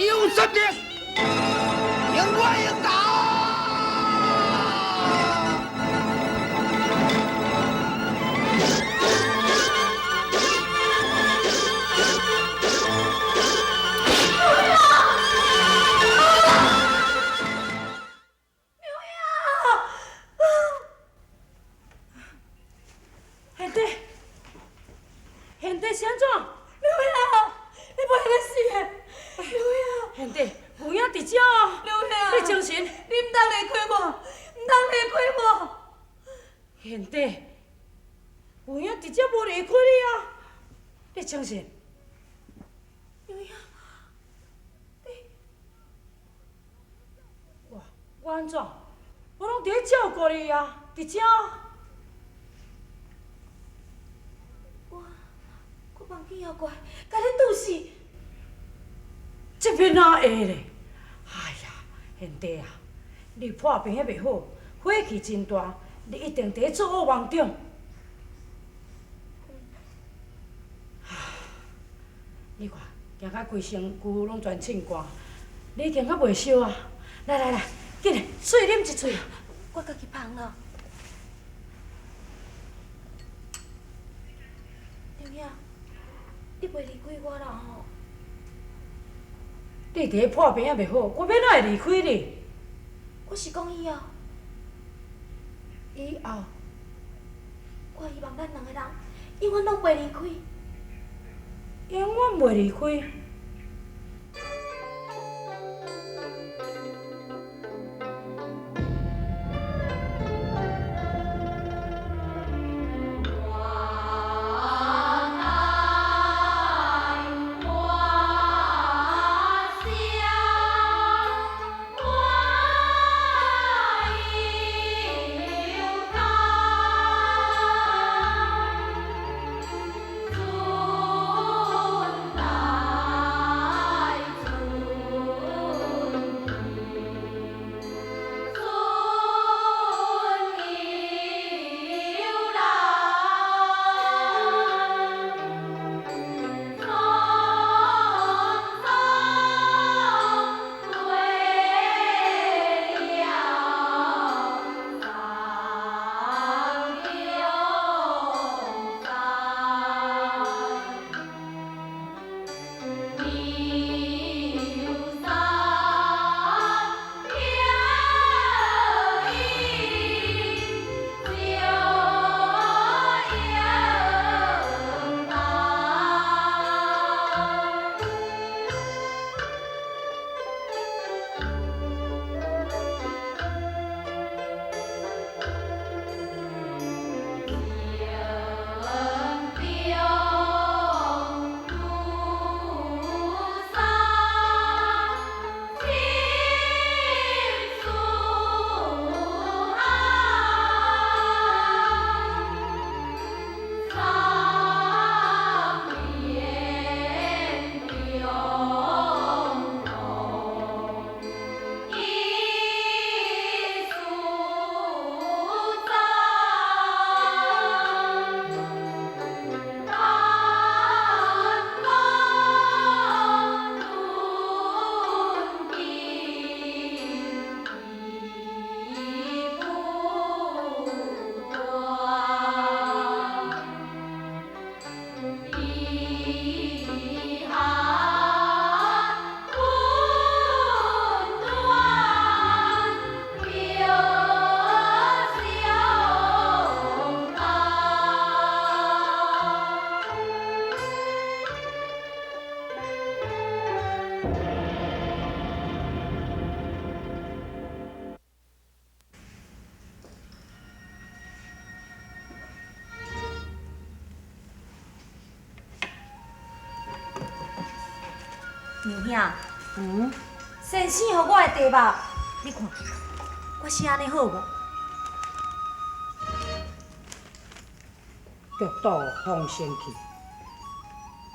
有什么？应我应当。贤弟，是安怎？刘兄，你不会死的，刘兄。贤弟，有影伫遮啊。刘兄，你精神？你唔通离开我，唔通离开我。贤弟，有影伫遮无离开你啊？你精神？刘兄，我安怎？我拢伫咧照顾你啊，伫遮。我忘记后怪，甲你拄死。这边哪会咧？哎呀，贤弟啊，你破病还袂好，火气真大，你一定伫咧做恶梦中。你看，行到规身躯拢全凊汗，你已经较袂烧啊！来，紧来，水啉一喙。我家己芳了。刘兄，你袂离开我啦吼？你伫咧破病还袂好，我要哪会离开你？我是讲以后。以后？我希望咱两个人永远拢袂离开。永远袂离开。牛兄，先生予我的茶目，你看，我写安尼好无？玉岛风生气，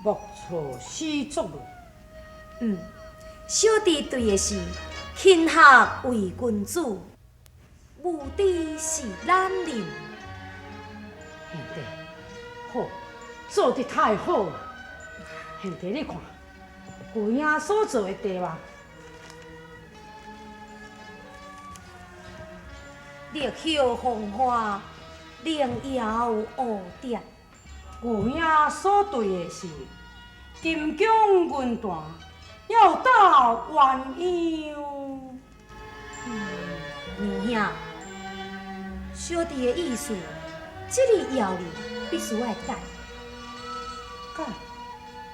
木错始作论。小弟对的是勤学为君子，无知是懒人。贤弟，好，做得太好了。贤弟，你看，有影所做的题目。绿袖红花，灵摇蝴蝶。有影所对的是金江云淡，要到鸳鸯。娘兄，小弟的意思，这个要字必须爱改。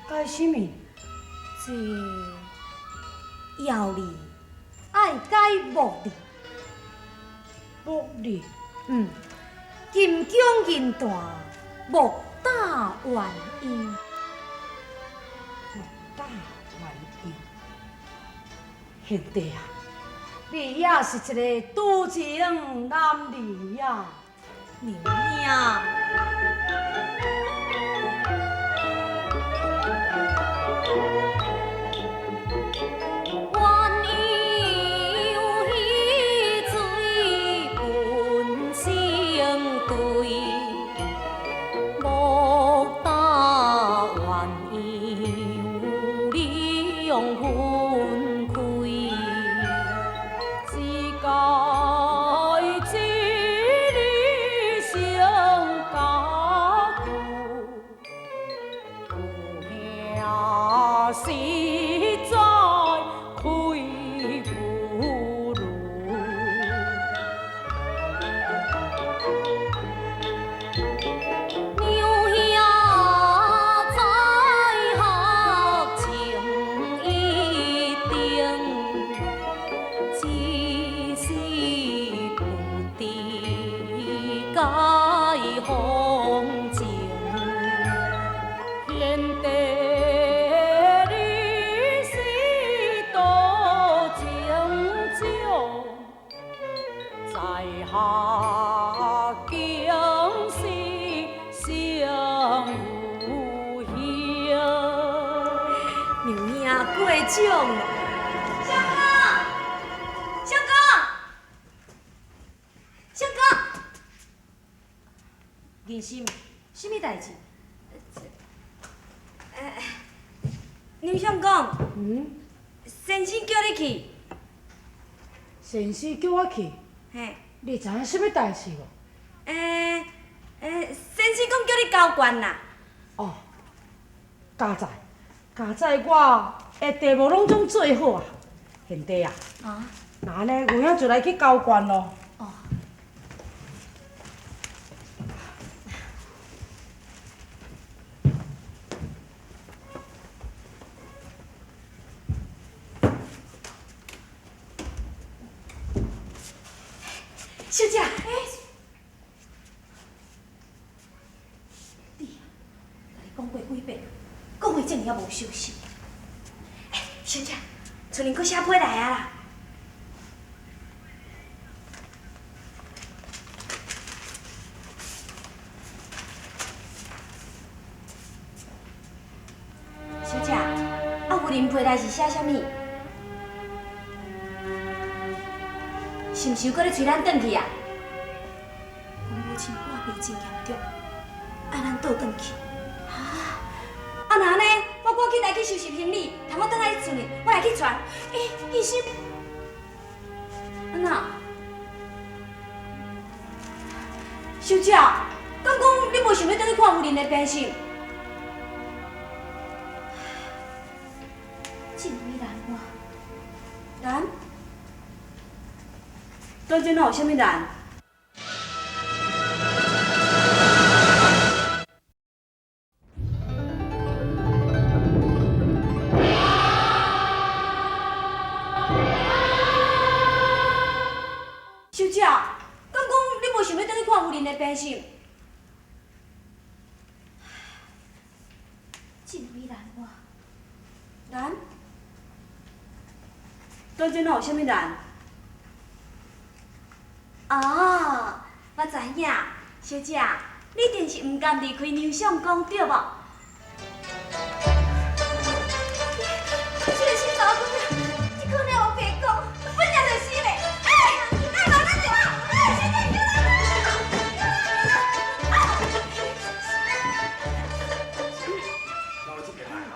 改什么？这要字爱改木字。木字。金江银淡，木打鸳鸯。木打鸳鸯。兄弟啊，你也是一个多情男儿呀，娘兄。过奖了。相公，疑心，什么代志？刘相公，先生叫你去。先生叫我去，嘿。你知影什么代志无？先生讲叫你交关啦。哦，加在我的题目拢总做好啊，兄弟啊。啊。那安尼，有影就来去交关咯。哦。小姐，你讲过几遍，讲话这么也无收拾。小姐，厝里搁写批来啊啦。小姐，有恁批来是写啥物？是毋是又搁咧催咱转去啊？我母亲破病真严重，爱咱倒转去。那安尼，我赶紧来去收拾行李，通我转来厝里，我来去传。医生，安那？小姐，敢讲你无想要转去看夫人的病情？真为难我，难？当真哪有啥物难？小姐，敢讲你无想要转去看夫人的病情？真为难我，难？当真哪有啥物难？哦，我知影，小姐，你一定是毋甘离开牛相公，对无？这个新查甫娘，这可能有白讲，本来就是嘞。老咱走啊！小姐，老这边来啊！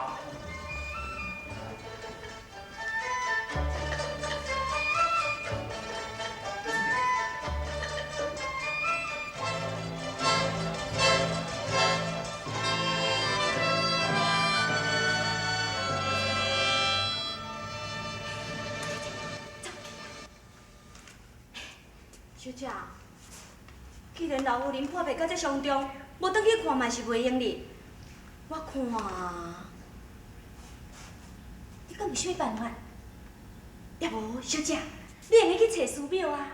小姐，既然老夫人破病到这伤重，无转去看嘛是袂用哩。我看，你敢有啥物办法？要无，小姐，你用去找寺庙啊？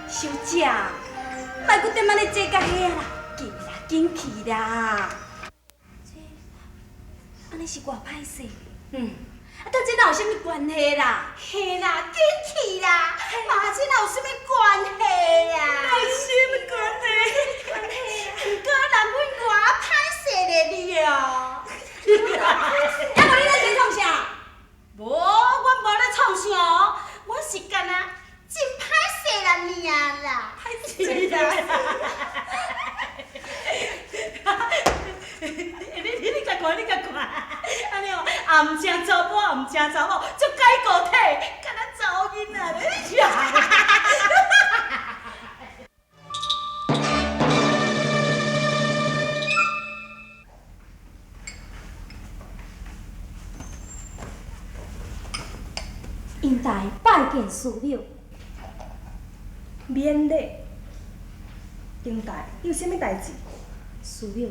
小姐，莫搁踮安尼坐甲遐啦，紧啦，紧去啦。这，安尼是偌歹势。啊，但这哪有啥物关系啦？嘿啦，紧去啦！妈，这哪有啥物关系呀？哪有啥物关系？关系啦！不过人阮偌歹势咧了。要无你咧在创啥？无，阮无咧创啥哦，阮是干那真歹势啦尔啦。歹势啦！你甲看，你甲看，安尼哦，暗正查甫，暗正查某，足解个体，敢若查某囡仔咧。应台拜见寺庙。免礼，英台，你有啥物代志？寺庙，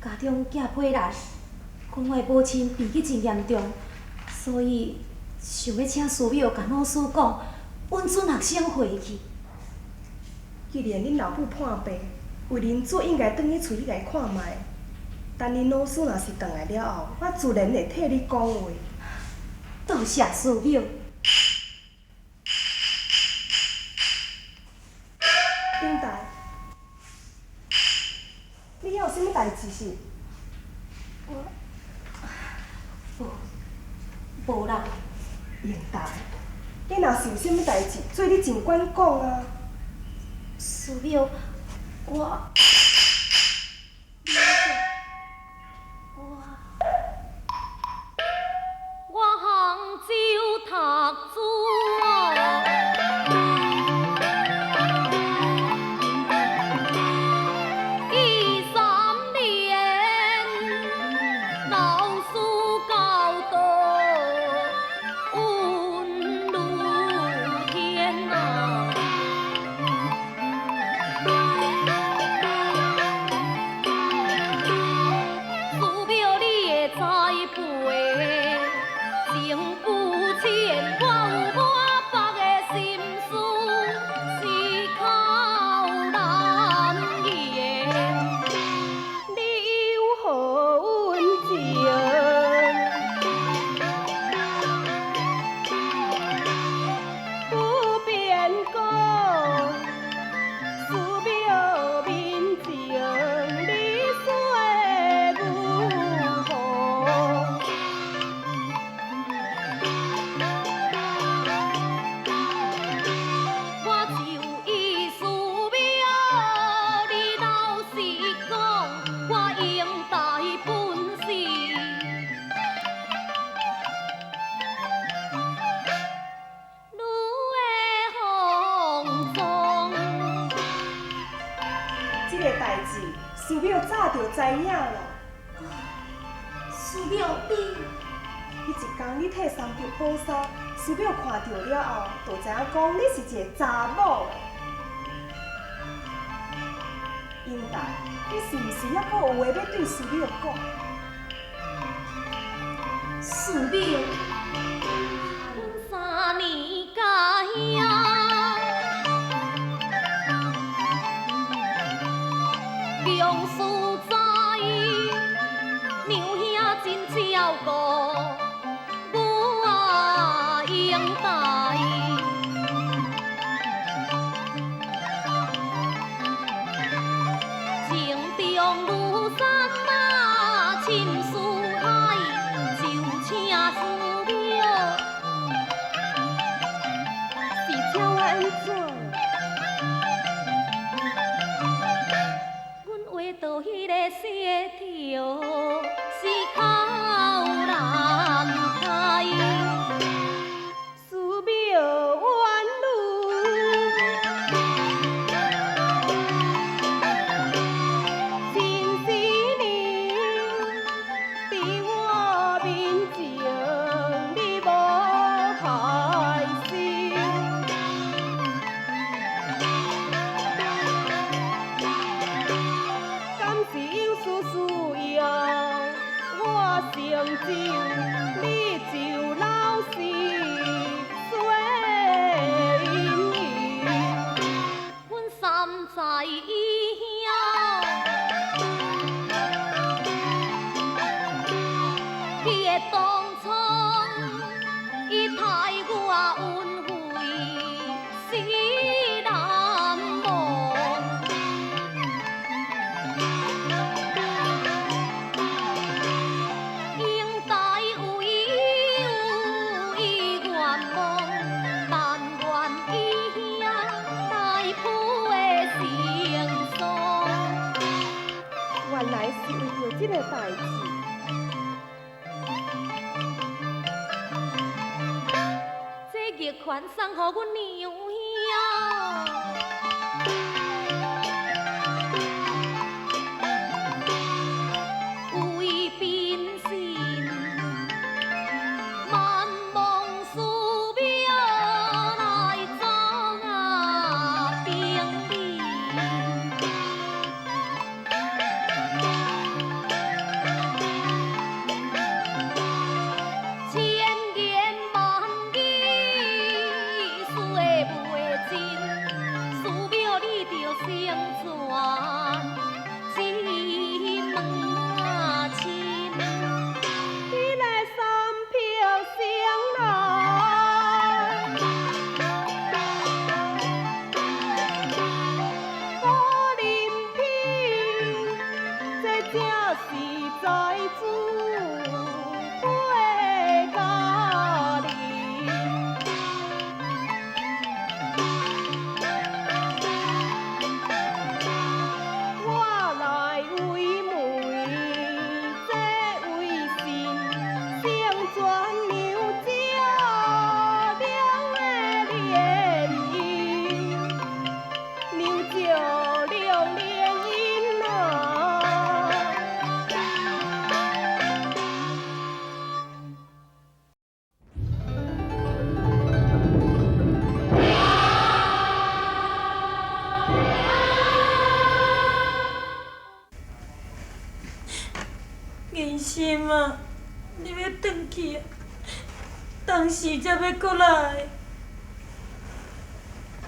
家中囝配难，讲我的母亲病得真严重，所以想要请寺庙甲老师讲，阮准学生回去。既然恁老母破病，为恁做应该转去厝里来看卖。等恁老师若是转来了后，我自然会替你讲话。多谢寺庙。英台，你还有啥物代志是？无啦。英台，你若是有啥物代志，做你尽管讲啊。寺庙，我。杭州读书。淼早就知影啦。师庙你，迄一天你替三舅补衫，师淼看到了后，就知影讲你是一个查某的。英达，你是毋是还阁有话要对师淼讲？师庙，阮3年家乡，强事在，娘兄真照顾我英台。情中如山马深似海，就请师庙是叫我安怎？阮画到迄个石条是靠南开，师庙冤女。你就老是衰因阮三在以后，迄个当初伊待我恩惠死难忘。原来是为着这个代志。这玉环送予阮娘兄。为变心，万望师庙来做兵理。千言万语说袂尽，师庙你着成全金门亲。你来三票相来，我林平，这正是在主配家人。我来为媒，这为信，成全娘家了的联姻，娘就了联姻啊。人心啊，你要转去啊？当时才要过来。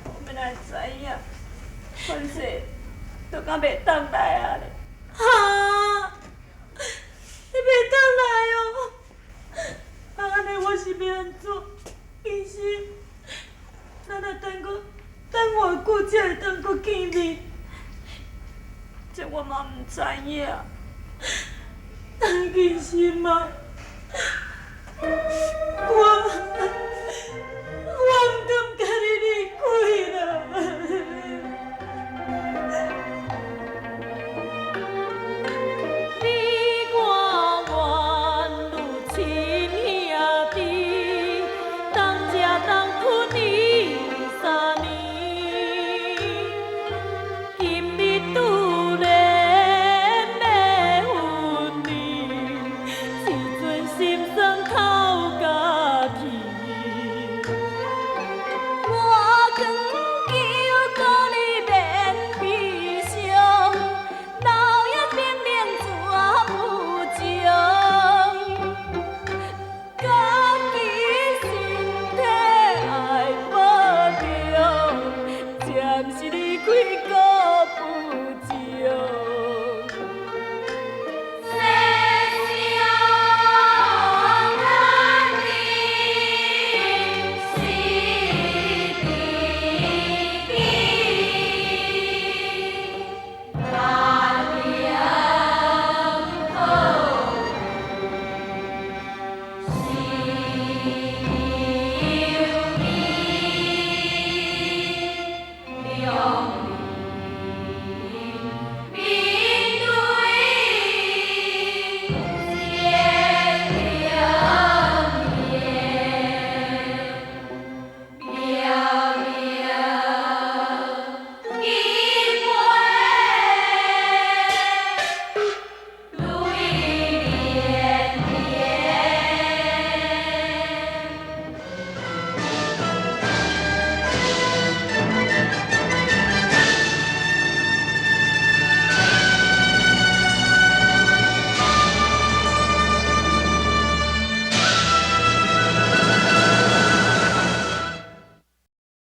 我哪会知影？反正都敢袂当来啊咧！哈！你袂当来哦！啊，安尼我是要安怎？其实，咱若等偌久才会当搁见面，这我嘛毋知影。其实嘛，